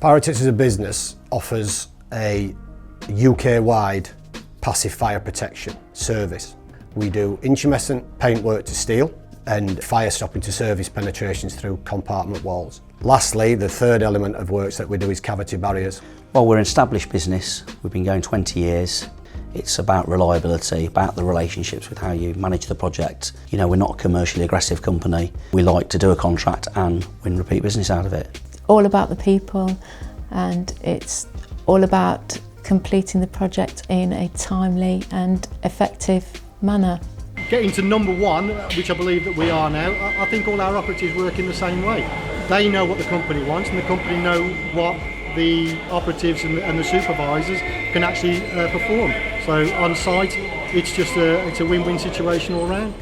Pyrotect as a business offers a UK-wide passive fire protection service. We do intumescent paintwork to steel and fire stopping to surface penetrations through compartment walls. Lastly, the third element of works that we do is cavity barriers. Well, we're an established business. We've been going 20 years. It's about reliability, about the relationships with how you manage the project. You know, we're not a commercially aggressive company. We like to do a contract and win repeat business out of it. All about the people, and it's all about completing the project in a timely and effective manner. Getting to number one, which I believe that we are now, I think all our operatives work in the same way. They know what the company wants, and the company know what the operatives and the supervisors can actually perform. So on site, it's a win-win situation all round.